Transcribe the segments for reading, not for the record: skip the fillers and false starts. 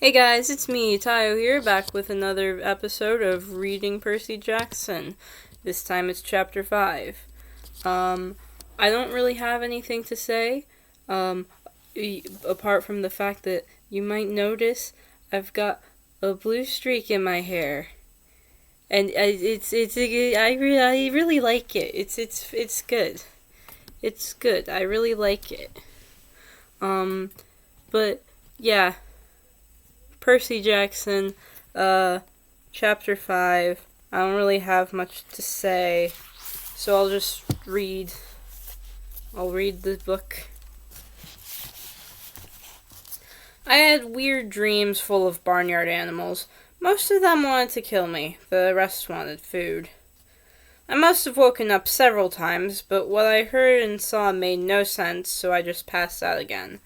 Hey guys, it's me, Tayo here, back with another episode of Reading Percy Jackson. This time it's chapter 5. I don't really have anything to say, apart from the fact that you might notice I've got a blue streak in my hair. And I really like it. It's good. It's good. I really like it. But yeah. Percy Jackson, chapter 5. I don't really have much to say, so I'll just read. I'll read the book. I had weird dreams full of barnyard animals. Most of them wanted to kill me, the rest wanted food. I must have woken up several times, but what I heard and saw made no sense, so I just passed out again.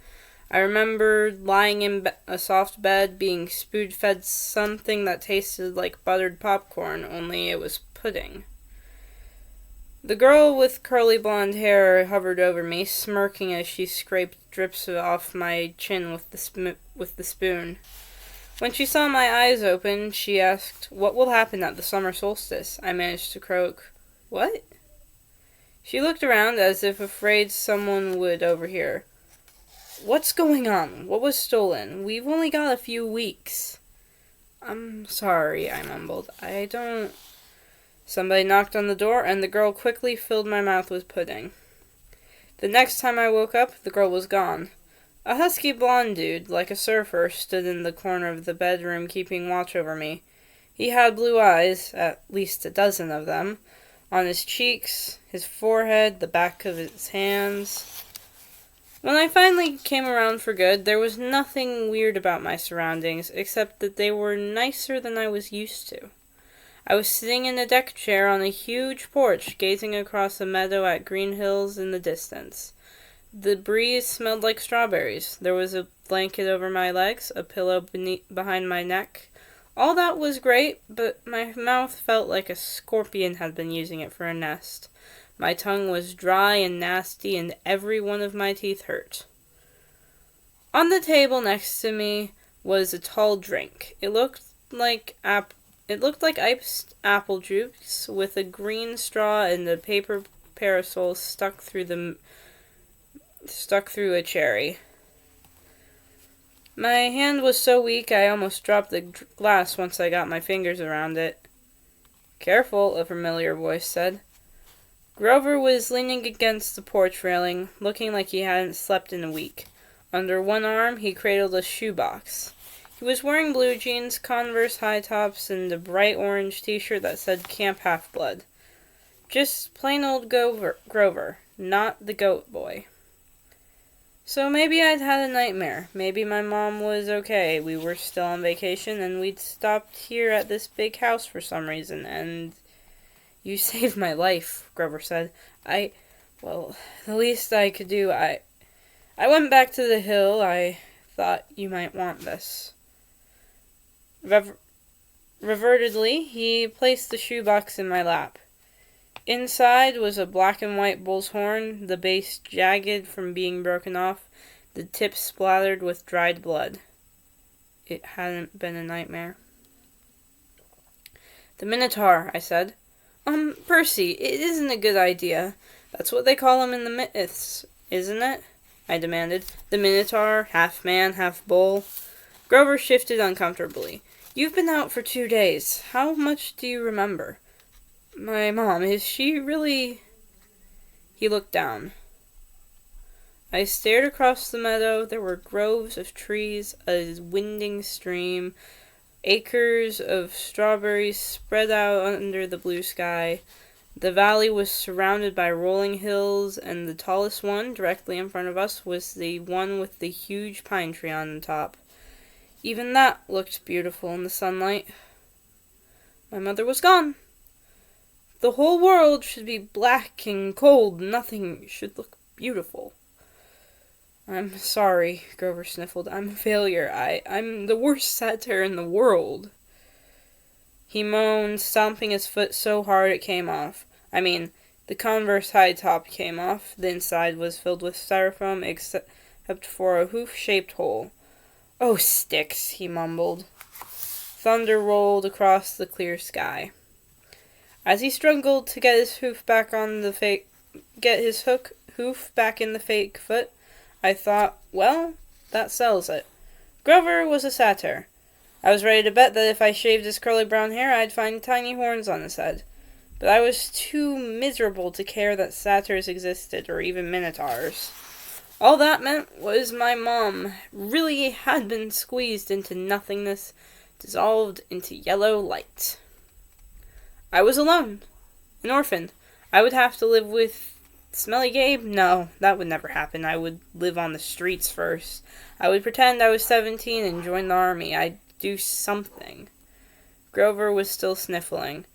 I remember lying in a soft bed, being spoon-fed something that tasted like buttered popcorn, only it was pudding. The girl with curly blonde hair hovered over me, smirking as she scraped drips off my chin with the spoon. When she saw my eyes open, she asked, "What will happen at the summer solstice?" I managed to croak, "What?" She looked around as if afraid someone would overhear. "What's going on? What was stolen? We've only got a few weeks." "I'm sorry," I mumbled. "I don't..." Somebody knocked on the door, and the girl quickly filled my mouth with pudding. The next time I woke up, the girl was gone. A husky blonde dude, like a surfer, stood in the corner of the bedroom keeping watch over me. He had blue eyes, at least a dozen of them, on his cheeks, his forehead, the back of his hands. When I finally came around for good, there was nothing weird about my surroundings, except that they were nicer than I was used to. I was sitting in a deck chair on a huge porch, gazing across a meadow at green hills in the distance. The breeze smelled like strawberries. There was a blanket over my legs, a pillow behind my neck. All that was great, but my mouth felt like a scorpion had been using it for a nest. My tongue was dry and nasty, and every one of my teeth hurt. On the table next to me was a tall drink. It looked like iced apple juice with a green straw and a paper parasol stuck through a cherry. My hand was so weak I almost dropped the glass once I got my fingers around it. "Careful," a familiar voice said. Grover was leaning against the porch railing, looking like he hadn't slept in a week. Under one arm, he cradled a shoebox. He was wearing blue jeans, Converse high tops, and a bright orange t-shirt that said Camp Half-Blood. Just plain old Grover, not the goat boy. So maybe I'd had a nightmare. Maybe my mom was okay. We were still on vacation, and we'd stopped here at this big house for some reason, and... "You saved my life," Grover said. The least I could do, I went back to the hill. I thought you might want this." Revertedly, he placed the shoebox in my lap. Inside was a black and white bull's horn, the base jagged from being broken off, the tip splattered with dried blood. It hadn't been a nightmare. "The Minotaur," I said. Percy, it isn't a good idea. That's what they call him in the myths, isn't it?" I demanded. "The Minotaur, half man, half bull." Grover shifted uncomfortably. "You've been out for 2 days. How much do you remember?" "My mom, is she really..." He looked down. I stared across the meadow. There were groves of trees, a winding stream, acres of strawberries spread out under the blue sky. The valley was surrounded by rolling hills, and the tallest one, directly in front of us, was the one with the huge pine tree on the top. Even that looked beautiful in the sunlight. My mother was gone. The whole world should be black and cold. Nothing should look beautiful. "I'm sorry," Grover sniffled. "I'm a failure. I'm the worst satyr in the world." He moaned, stomping his foot so hard it came off. I mean, the Converse high top came off. The inside was filled with styrofoam except for a hoof-shaped hole. Oh, sticks, he mumbled. Thunder rolled across the clear sky. As he struggled to get his hoof back on the hoof back in the fake foot, I thought, well, that settles it. Grover was a satyr. I was ready to bet that if I shaved his curly brown hair, I'd find tiny horns on his head. But I was too miserable to care that satyrs existed, or even minotaurs. All that meant was my mom really had been squeezed into nothingness, dissolved into yellow light. I was alone, an orphan. I would have to live with Smelly Gabe? No, that would never happen. I would live on the streets first. I would pretend I was 17 and join the army. I'd do something. Grover was still sniffling.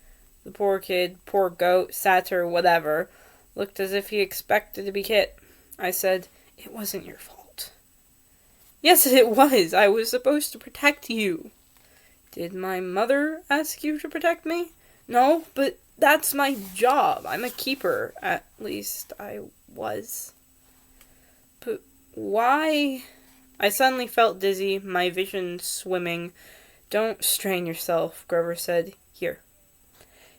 The poor kid, poor goat, satyr, whatever, looked as if he expected to be hit. I said, "It wasn't your fault." "Yes, it was. I was supposed to protect you." "Did my mother ask you to protect me?" "No, but that's my job. I'm a keeper. At least I was." "But why?" I suddenly felt dizzy, my vision swimming. "Don't strain yourself," Grover said. "Here."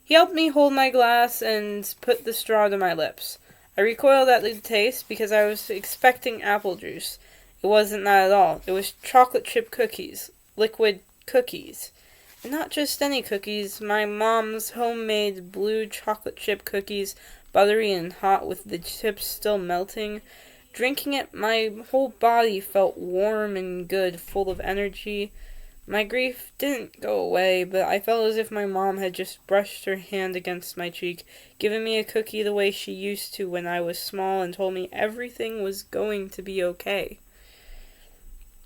He helped me hold my glass and put the straw to my lips. I recoiled at the taste because I was expecting apple juice. It wasn't that at all. It was chocolate chip cookies. Liquid cookies. And not just any cookies. My mom's homemade blue chocolate chip cookies, buttery and hot with the chips still melting. Drinking it, my whole body felt warm and good, full of energy. My grief didn't go away, but I felt as if my mom had just brushed her hand against my cheek, given me a cookie the way she used to when I was small, and told me everything was going to be okay.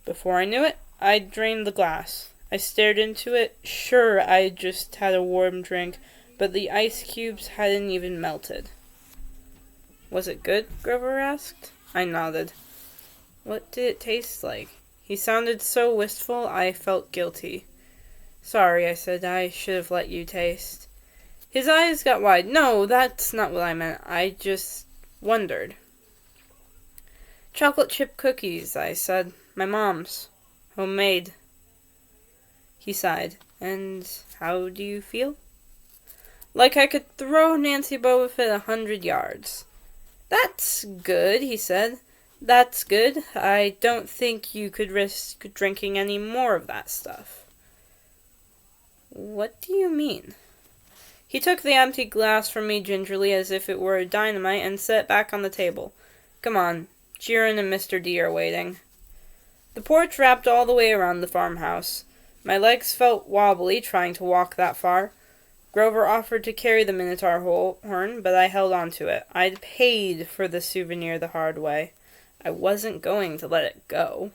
Before I knew it, I drained the glass. I stared into it. Sure, I just had a warm drink, but the ice cubes hadn't even melted. "Was it good?" Grover asked. I nodded. "What did it taste like?" He sounded so wistful, I felt guilty. "Sorry," I said. "I should have let you taste." His eyes got wide. "No, that's not what I meant. I just wondered." "Chocolate chip cookies," I said. "My mom's. Homemade." He sighed. "And how do you feel?" "Like I could throw Nancy Bobofit 100 yards. "That's good," he said. "That's good. I don't think you could risk drinking any more of that stuff." "What do you mean?" He took the empty glass from me gingerly as if it were dynamite and set it back on the table. "Come on. Jiren and Mr. D are waiting." The porch wrapped all the way around the farmhouse. My legs felt wobbly trying to walk that far. Grover offered to carry the Minotaur horn, but I held on to it. I'd paid for the souvenir the hard way. I wasn't going to let it go.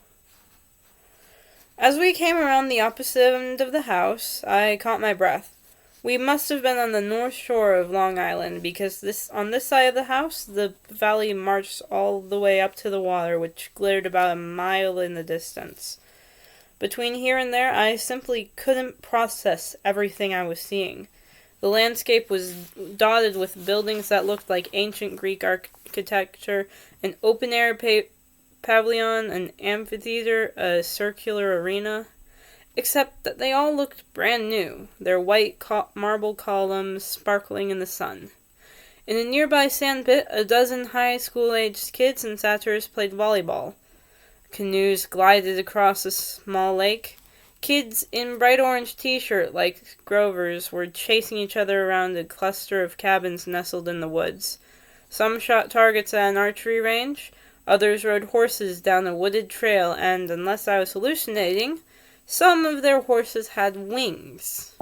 As we came around the opposite end of the house, I caught my breath. We must have been on the north shore of Long Island, because on this side of the house, the valley marched all the way up to the water, which glittered about a mile in the distance. Between here and there, I simply couldn't process everything I was seeing. The landscape was dotted with buildings that looked like ancient Greek architecture, an open-air pavilion, an amphitheater, a circular arena, except that they all looked brand new, their white marble columns sparkling in the sun. In a nearby sandpit, a dozen high school-aged kids and satyrs played volleyball. Canoes glided across a small lake. Kids in bright orange t-shirt like Grover's were chasing each other around a cluster of cabins nestled in the woods. Some shot targets at an archery range, others rode horses down a wooded trail, and, unless I was hallucinating, some of their horses had wings.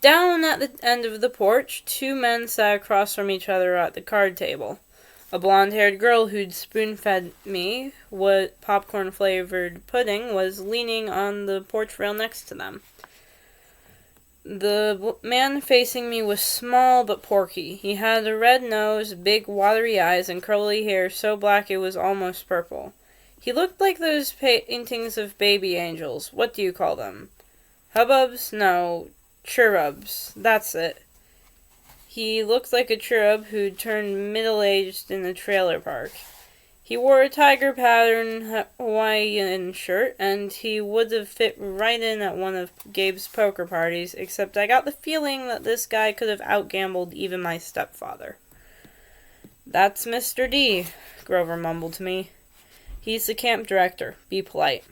Down at the end of the porch, two men sat across from each other at the card table. A blonde-haired girl who'd spoon-fed me what popcorn-flavored pudding was leaning on the porch rail next to them. The man facing me was small but porky. He had a red nose, big watery eyes, and curly hair so black it was almost purple. He looked like those paintings of baby angels. What do you call them? Hubbubs? No, cherubs. That's it. He looked like a cherub who'd turned middle-aged in a trailer park. He wore a tiger pattern Hawaiian shirt, and he would have fit right in at one of Gabe's poker parties, except I got the feeling that this guy could have outgambled even my stepfather. "That's Mr. D," Grover mumbled to me. "He's the camp director. Be polite.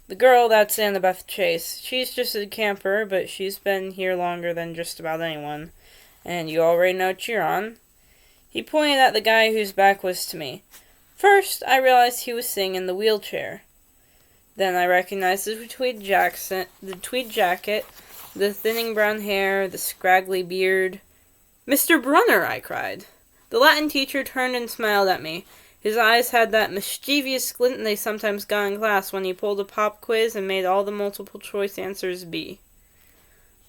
The girl, that's Annabeth Chase. She's just a camper, but she's been here longer than just about anyone. And you already know Chiron." He pointed at the guy whose back was to me. First, I realized he was sitting in the wheelchair. Then I recognized the tweed jacket, the thinning brown hair, the scraggly beard. "Mr. Brunner!" I cried. The Latin teacher turned and smiled at me. His eyes had that mischievous glint they sometimes got in class when he pulled a pop quiz and made all the multiple choice answers B.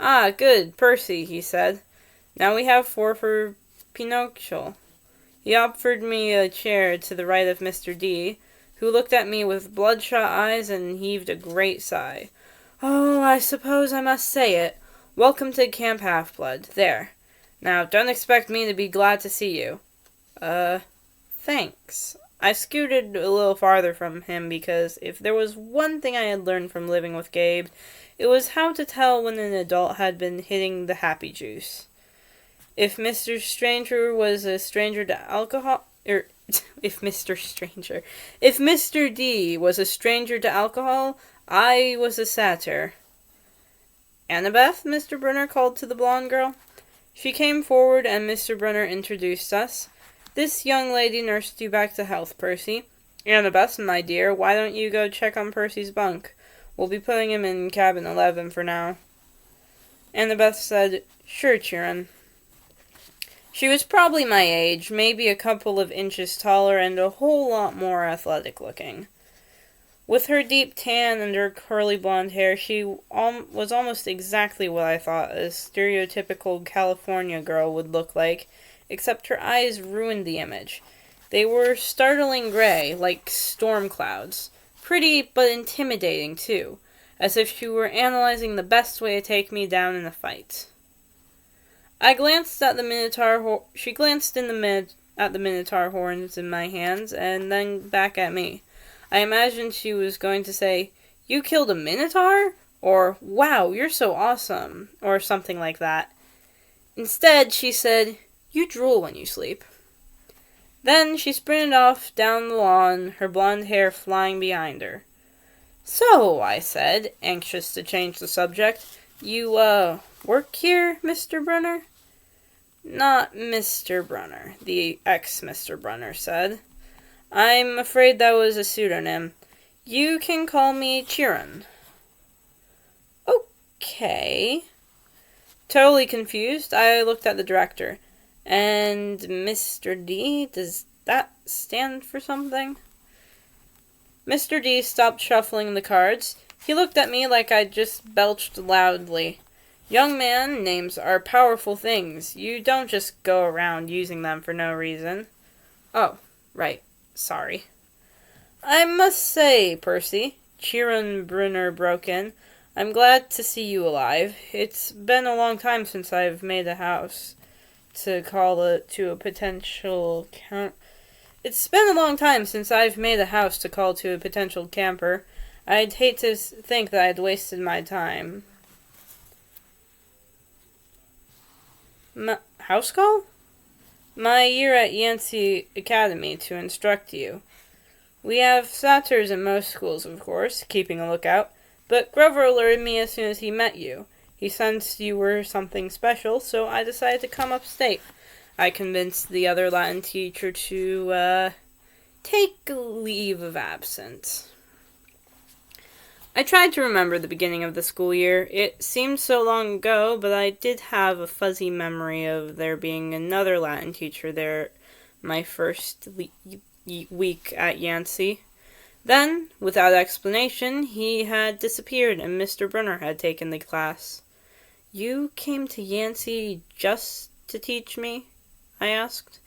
"Ah, good, Percy," he said. "Now we have 4 for Pinochle." He offered me a chair to the right of Mr. D, who looked at me with bloodshot eyes and heaved a great sigh. "Oh, I suppose I must say it. Welcome to Camp Half-Blood. There. Now, don't expect me to be glad to see you." Thanks." I scooted a little farther from him because if there was one thing I had learned from living with Gabe, it was how to tell when an adult had been hitting the happy juice. If Mr. Stranger was a stranger to alcohol, if Mr. D was a stranger to alcohol, I was a satyr. "Annabeth," Mr. Brunner called to the blonde girl. She came forward and Mr. Brunner introduced us. "This young lady nursed you back to health, Percy. Annabeth, my dear, why don't you go check on Percy's bunk? We'll be putting him in cabin 11 for now." Annabeth said, "Sure, Chiron." She was probably my age, maybe a couple of inches taller and a whole lot more athletic looking. With her deep tan and her curly blonde hair, she was almost exactly what I thought a stereotypical California girl would look like, except her eyes ruined the image. They were startling gray, like storm clouds. Pretty, but intimidating, too, as if she were analyzing the best way to take me down in a fight. I glanced at the Minotaur. She glanced at the Minotaur horns in my hands, and then back at me. I imagined she was going to say, "You killed a Minotaur?" or "Wow, you're so awesome," or something like that. Instead, she said, "You drool when you sleep." Then she sprinted off down the lawn, her blonde hair flying behind her. "So," I said, anxious to change the subject, "you, work here, Mr. Brunner?" "Not Mr. Brunner," the ex-Mr. Brunner said. "I'm afraid that was a pseudonym. You can call me Chiron." "Okay." Totally confused, I looked at the director. "And Mr. D, does that stand for something?" Mr. D stopped shuffling the cards. He looked at me like I'd just belched loudly. "Young man, names are powerful things. You don't just go around using them for no reason." "Oh, right. Sorry." "I must say, Percy," Chiron Brunner broke in, "I'm glad to see you alive. It's been a long time since I've made a house to call to a potential camper. I'd hate to think that I'd wasted my time." "House call?" "My year at Yancey Academy to instruct you. We have satyrs in most schools, of course, keeping a lookout, but Grover alerted me as soon as he met you. He sensed you were something special, so I decided to come upstate. I convinced the other Latin teacher to, take a leave of absence." I tried to remember the beginning of the school year. It seemed so long ago, but I did have a fuzzy memory of there being another Latin teacher there my first week at Yancey. Then, without explanation, he had disappeared and Mr. Brunner had taken the class. "You came to Yancey just to teach me?" I asked.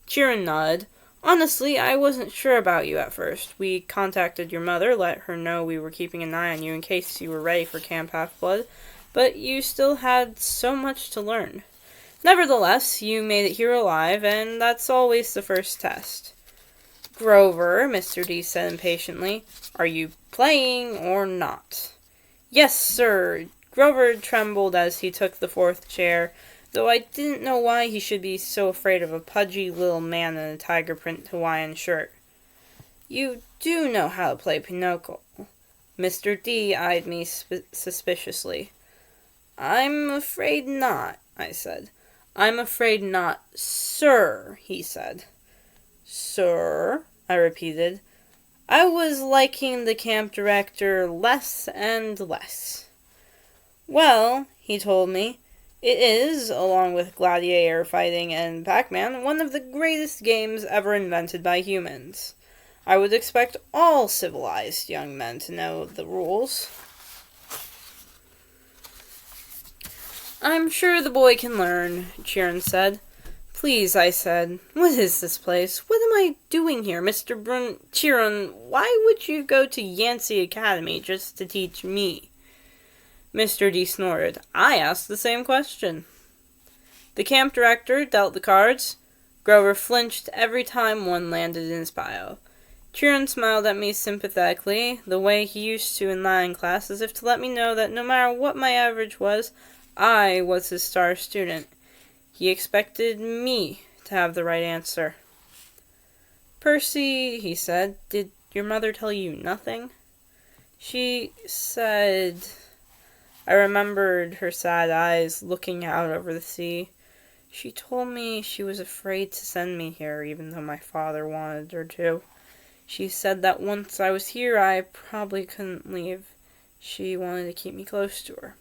Chiron nodded. "Honestly, I wasn't sure about you at first. We contacted your mother, let her know we were keeping an eye on you in case you were ready for Camp Half-Blood, but you still had so much to learn. Nevertheless, you made it here alive, and that's always the first test." Grover, Mr. D said impatiently. Are you playing or not? Yes, sir. Grover trembled as he took the fourth chair, though I didn't know why he should be so afraid of a pudgy little man in a tiger print Hawaiian shirt. You do know how to play Pinochle. Mr. D eyed me suspiciously. I'm afraid not, I said. I'm afraid not, sir, he said. Sir, I repeated. I was liking the camp director less and less. Well, he told me, it is, along with gladiator fighting and Pac-Man, one of the greatest games ever invented by humans. I would expect all civilized young men to know the rules. I'm sure the boy can learn, Chiron said. Please, I said, what is this place? What am I doing here, Mr. Chiron? Why would you go to Yancey Academy just to teach me? Mr. D snorted. I asked the same question. The camp director dealt the cards. Grover flinched every time one landed in his pile. Chiron smiled at me sympathetically, the way he used to in Latin class, as if to let me know that no matter what my average was, I was his star student. He expected me to have the right answer. Percy, he said, did your mother tell you nothing? She said... I remembered her sad eyes looking out over the sea. She told me she was afraid to send me here, even though my father wanted her to. She said that once I was here, I probably couldn't leave. She wanted to keep me close to her.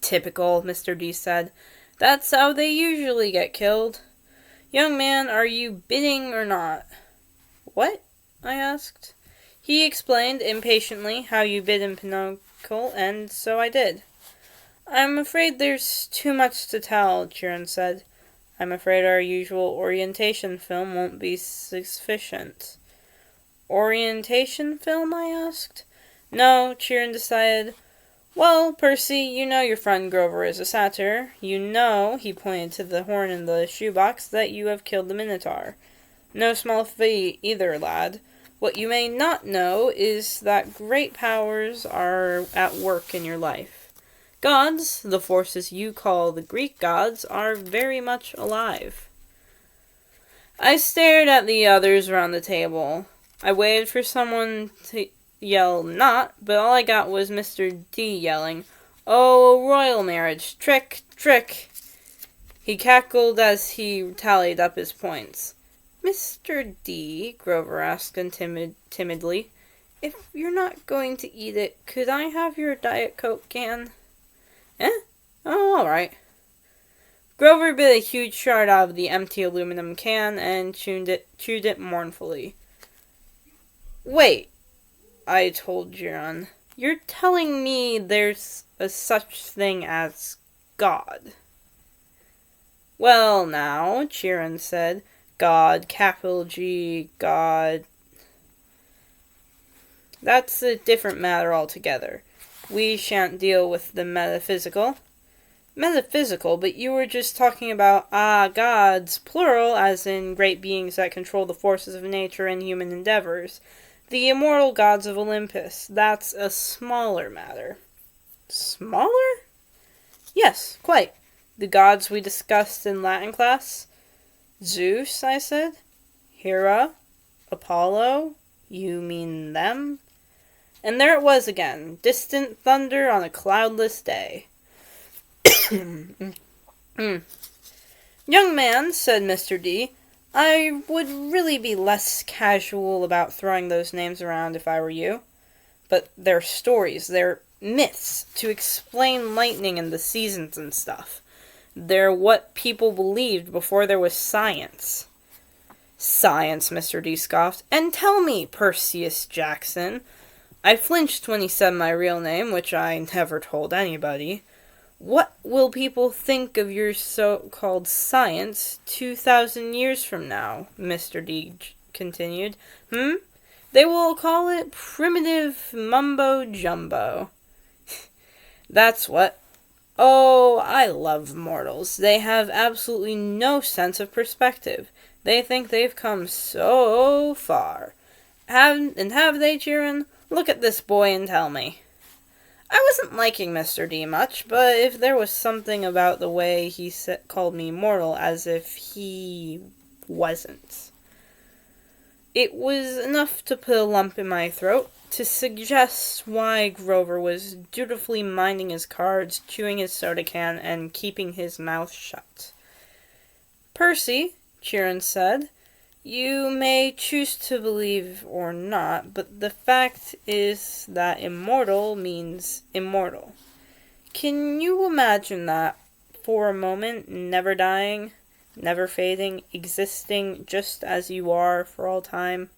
Typical, Mr. D said. That's how they usually get killed. Young man, are you bidding or not? What? I asked. He explained impatiently how you bid in Pinochle, and so I did. I'm afraid there's too much to tell, Chiron said. I'm afraid our usual orientation film won't be sufficient. Orientation film? I asked. No, Chiron decided. Well, Percy, you know your friend Grover is a satyr. You know, he pointed to the horn in the shoebox, that you have killed the Minotaur. No small feat either, lad. What you may not know is that great powers are at work in your life. Gods, the forces you call the Greek gods, are very much alive. I stared at the others around the table. I waited for someone to yell not, but all I got was Mr. D yelling, Oh, a royal marriage! Trick! Trick! He cackled as he tallied up his points. Mr. D, Grover asked timidly, if you're not going to eat it, could I have your Diet Coke can? Eh? Oh, all right. Grover bit a huge shard out of the empty aluminum can and chewed it mournfully. Wait, I told Chiron. You're telling me there's a such thing as God? Well, now, Chiron said, God, capital G, God. That's a different matter altogether. We shan't deal with the metaphysical. Metaphysical, but you were just talking about, gods, plural, as in great beings that control the forces of nature and human endeavors. The immortal gods of Olympus. That's a smaller matter. Smaller? Yes, quite. The gods we discussed in Latin class. Zeus, I said. Hera. Apollo. You mean them? And there it was again. Distant thunder on a cloudless day. Young man, said Mr. D, I would really be less casual about throwing those names around if I were you. But they're stories, they're myths to explain lightning and the seasons and stuff. They're what people believed before there was science. Science, Mr. D scoffed. And tell me, Perseus Jackson. I flinched when he said my real name, which I never told anybody. What will people think of your so-called science 2,000 years from now? Mr. D continued. They will call it primitive mumbo-jumbo. That's what. Oh, I love mortals. They have absolutely no sense of perspective. They think they've come so far. Have they, Chiron? Look at this boy and tell me. I wasn't liking Mr. D much, but if there was something about the way he called me Immortal as if he wasn't, it was enough to put a lump in my throat, to suggest why Grover was dutifully minding his cards, chewing his soda can, and keeping his mouth shut. Percy, Chiron said, you may choose to believe or not, but the fact is that immortal means immortal. Can you imagine that for a moment, never dying, never fading, existing just as you are for all time?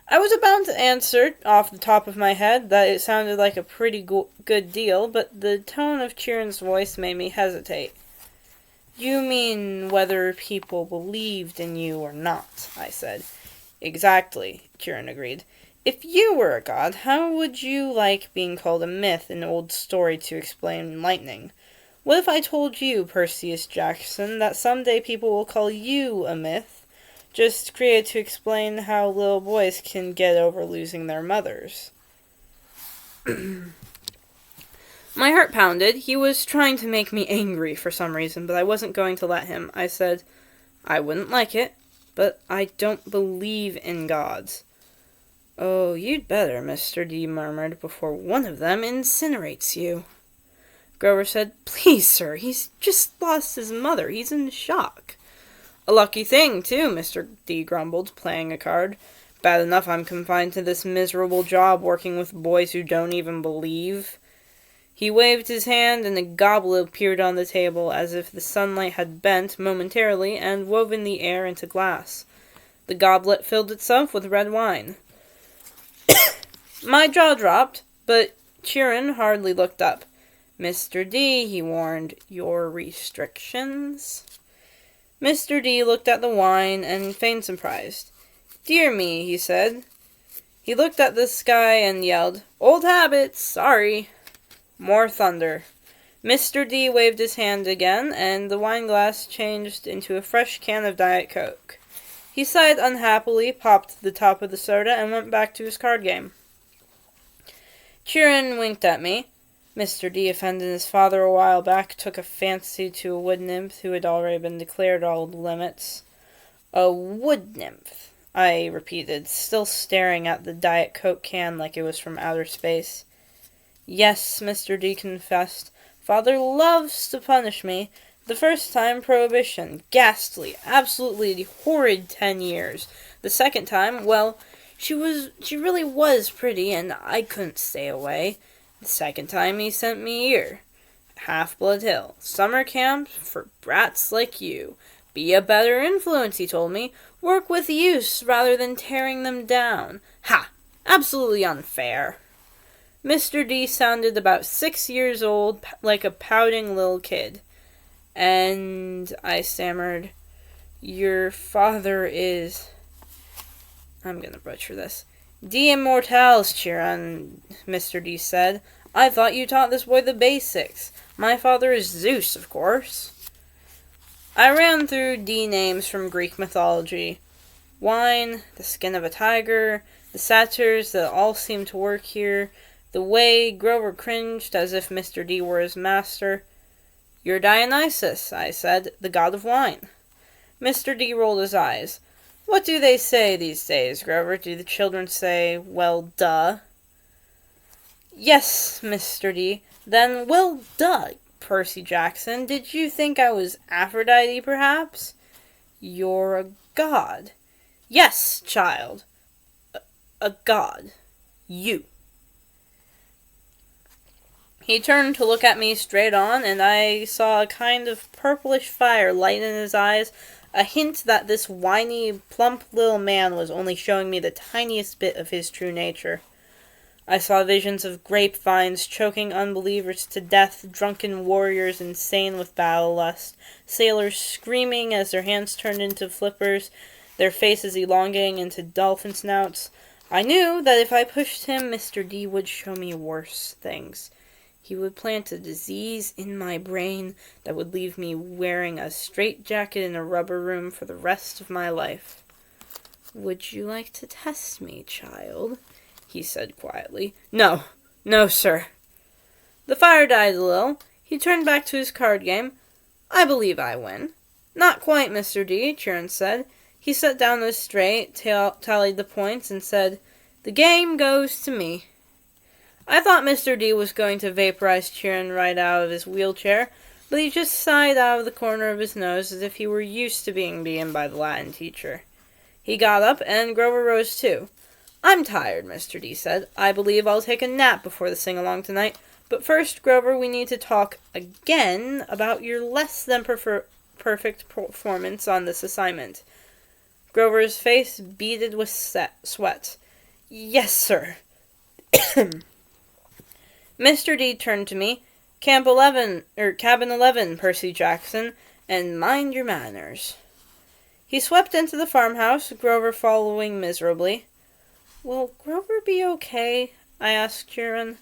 I was about to answer, off the top of my head, that it sounded like a pretty good deal, but the tone of Chiron's voice made me hesitate. You mean whether people believed in you or not, I said. Exactly, Chiron agreed. If you were a god, how would you like being called a myth, an old story to explain lightning? What if I told you, Perseus Jackson, that someday people will call you a myth, just created to explain how little boys can get over losing their mothers? My heart pounded. He was trying to make me angry for some reason, but I wasn't going to let him. I said, I wouldn't like it, but I don't believe in gods. Oh, you'd better, Mr. D murmured, before one of them incinerates you. Grover said, Please, sir, he's just lost his mother. He's in shock. A lucky thing, too, Mr. D grumbled, playing a card. Bad enough I'm confined to this miserable job working with boys who don't even believe. He waved his hand, and a goblet appeared on the table, as if the sunlight had bent momentarily and woven the air into glass. The goblet filled itself with red wine. My jaw dropped, but Chiron hardly looked up. Mr. D, he warned, your restrictions? Mr. D looked at the wine and feigned surprise. Dear me, he said. He looked at the sky and yelled, Old habits, sorry. More thunder. Mr. D waved his hand again, and the wine glass changed into a fresh can of Diet Coke. He sighed unhappily, popped the top of the soda, and went back to his card game. Chiron winked at me. Mr. D offended his father a while back, took a fancy to a wood nymph who had already been declared all limits. A wood nymph, I repeated, still staring at the Diet Coke can like it was from outer space. Yes, Mr. D confessed. Father loves to punish me. The first time, prohibition. Ghastly, absolutely horrid 10 years. The second time, well, she really was pretty, and I couldn't stay away. The second time, he sent me here. Half-Blood Hill. Summer camp for brats like you. Be a better influence, he told me. Work with use rather than tearing them down. Ha! Absolutely unfair. Mr. D sounded about 6 years old, like a pouting little kid. And I stammered, Your father is... I'm gonna butcher this. D Immortals, Chiron, Mr. D said. I thought you taught this boy the basics. My father is Zeus, of course. I ran through D names from Greek mythology. Wine, the skin of a tiger, the satyrs that all seemed to work here, the way Grover cringed as if Mr. D were his master. You're Dionysus, I said, the god of wine. Mr. D rolled his eyes. What do they say these days, Grover? Do the children say, well, duh? Yes, Mr. D. Then, well, duh, Percy Jackson. Did you think I was Aphrodite, perhaps? You're a god. Yes, child. A god. You. He turned to look at me straight on, and I saw a kind of purplish fire light in his eyes, a hint that this whiny, plump little man was only showing me the tiniest bit of his true nature. I saw visions of grapevines choking unbelievers to death, drunken warriors insane with battle lust, sailors screaming as their hands turned into flippers, their faces elongating into dolphin snouts. I knew that if I pushed him, Mr. D would show me worse things. He would plant a disease in my brain that would leave me wearing a straitjacket in a rubber room for the rest of my life. "Would you like to test me, child?" he said quietly. "No. No, sir." The fire died a little. He turned back to his card game. "I believe I win." "Not quite, Mr. D," Chiron said. He set down the straight, tallied the points, and said, "The game goes to me." I thought Mr. D was going to vaporize Chiron right out of his wheelchair, but he just sighed out of the corner of his nose as if he were used to being beaten by the Latin teacher. He got up, and Grover rose too. "I'm tired," Mr. D said. "I believe I'll take a nap before the sing-along tonight. But first, Grover, we need to talk again about your less than perfect performance on this assignment." Grover's face beaded with sweat. "Yes, sir." Mr. D turned to me. Cabin 11, Percy Jackson, and mind your manners." He swept into the farmhouse, Grover following miserably. "Will Grover be okay?" I asked Chiron.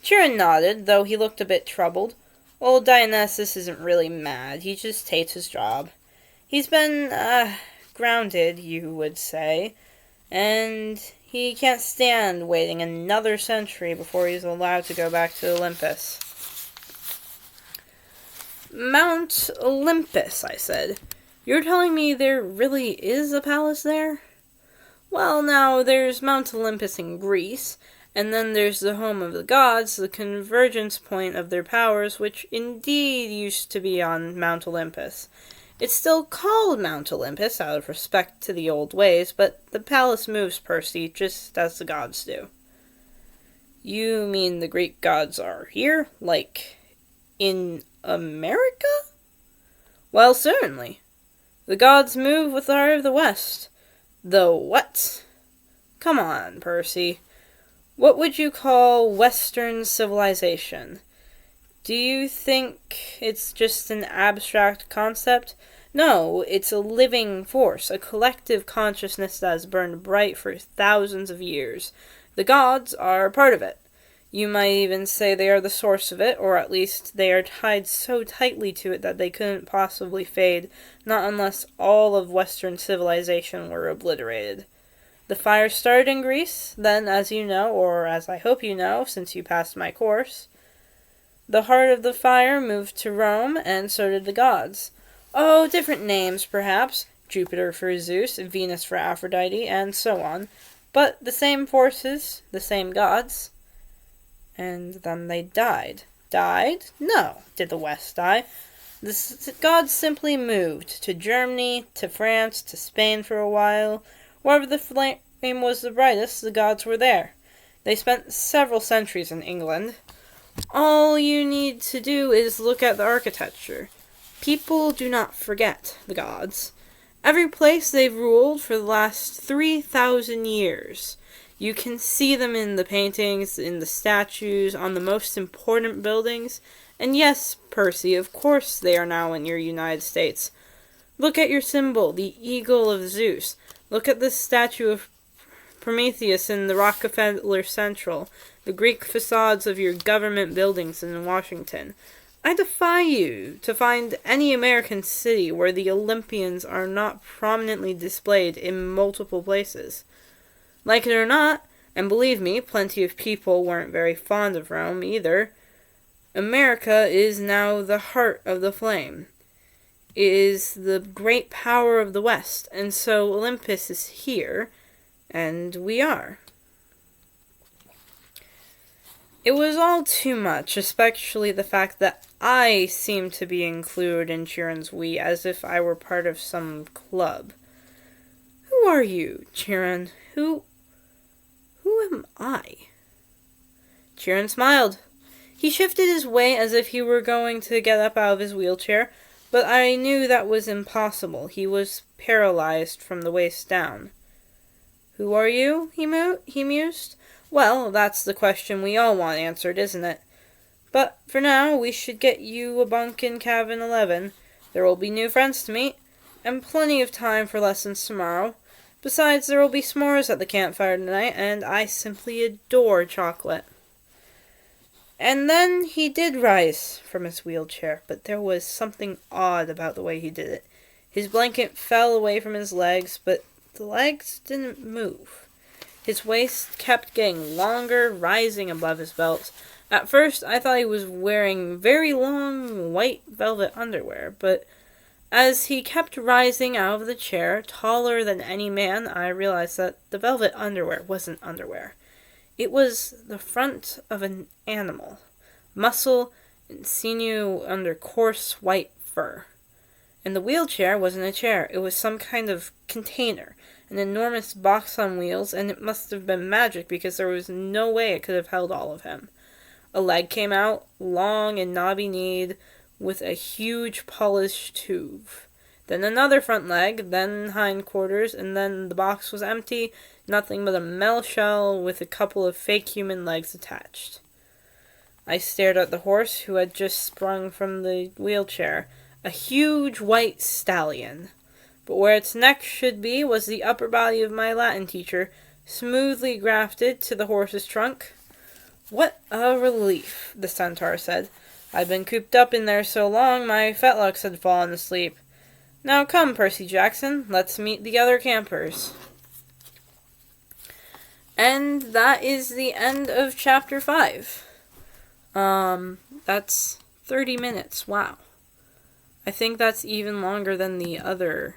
Chiron nodded, though he looked a bit troubled. Old Dionysus isn't really mad, he just hates his job. He's been, grounded, you would say, and he can't stand waiting another century before he's allowed to go back to Olympus. "Mount Olympus," I said. "You're telling me there really is a palace there?" "Well, now, there's Mount Olympus in Greece, and then there's the home of the gods, the convergence point of their powers, which indeed used to be on Mount Olympus. It's still called Mount Olympus, out of respect to the old ways, but the palace moves, Percy, just as the gods do." "You mean the Greek gods are here? Like, in America?" "Well, certainly. The gods move with the heart of the West." "The what?" "Come on, Percy. What would you call Western civilization? Do you think it's just an abstract concept? No, it's a living force, a collective consciousness that has burned bright for thousands of years. The gods are part of it. You might even say they are the source of it, or at least they are tied so tightly to it that they couldn't possibly fade, not unless all of Western civilization were obliterated. The fire started in Greece, then, as you know, or as I hope you know, since you passed my course, the heart of the fire moved to Rome, and so did the gods. Oh, different names, perhaps. Jupiter for Zeus, Venus for Aphrodite, and so on. But the same forces, the same gods. And then they died. Died? No. Did the West die? The gods simply moved to Germany, to France, to Spain for a while. Wherever the flame was the brightest, the gods were there. They spent several centuries in England. All you need to do is look at the architecture. People do not forget the gods. Every place they've ruled for the last 3,000 years. You can see them in the paintings, in the statues, on the most important buildings. And yes, Percy, of course they are now in your United States. Look at your symbol, the eagle of Zeus. Look at the statue of Prometheus in the Rockefeller Central, the Greek facades of your government buildings in Washington. I defy you to find any American city where the Olympians are not prominently displayed in multiple places. Like it or not, and believe me, plenty of people weren't very fond of Rome either, America is now the heart of the flame. It is the great power of the West, and so Olympus is here, and we are. It was all too much, especially the fact that I seemed to be included in Chiron's we, as if I were part of some club. Who are you, Chiron? Who am I? Chiron smiled. He shifted his weight as if he were going to get up out of his wheelchair, but I knew that was impossible. He was paralyzed from the waist down. Who are you? He mused. Well, that's the question we all want answered, isn't it? But for now, we should get you a bunk in cabin 11. There will be new friends to meet, and plenty of time for lessons tomorrow. Besides, there will be s'mores at the campfire tonight, and I simply adore chocolate. And then he did rise from his wheelchair, but there was something odd about the way he did it. His blanket fell away from his legs, but the legs didn't move. His waist kept getting longer, rising above his belt. At first, I thought he was wearing very long white velvet underwear, but as he kept rising out of the chair, taller than any man, I realized that the velvet underwear wasn't underwear. It was the front of an animal, muscle and sinew under coarse white fur. And the wheelchair wasn't a chair, it was some kind of container, an enormous box on wheels, and it must have been magic because there was no way it could have held all of him. A leg came out, long and knobby-kneed, with a huge polished tube. Then another front leg, then hindquarters, and then the box was empty, nothing but a metal shell with a couple of fake human legs attached. I stared at the horse who had just sprung from the wheelchair, a huge white stallion. But where its neck should be was the upper body of my Latin teacher, smoothly grafted to the horse's trunk. "What a relief," the centaur said. "I'd been cooped up in there so long my fetlocks had fallen asleep. Now come, Percy Jackson, let's meet the other campers." And that is the end of chapter 5. That's 30 minutes. Wow. I think that's even longer than the other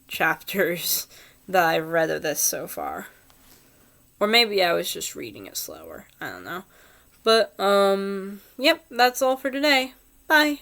chapters that I've read of this so far. Or maybe I was just reading it slower. I don't know. But, yep, that's all for today. Bye.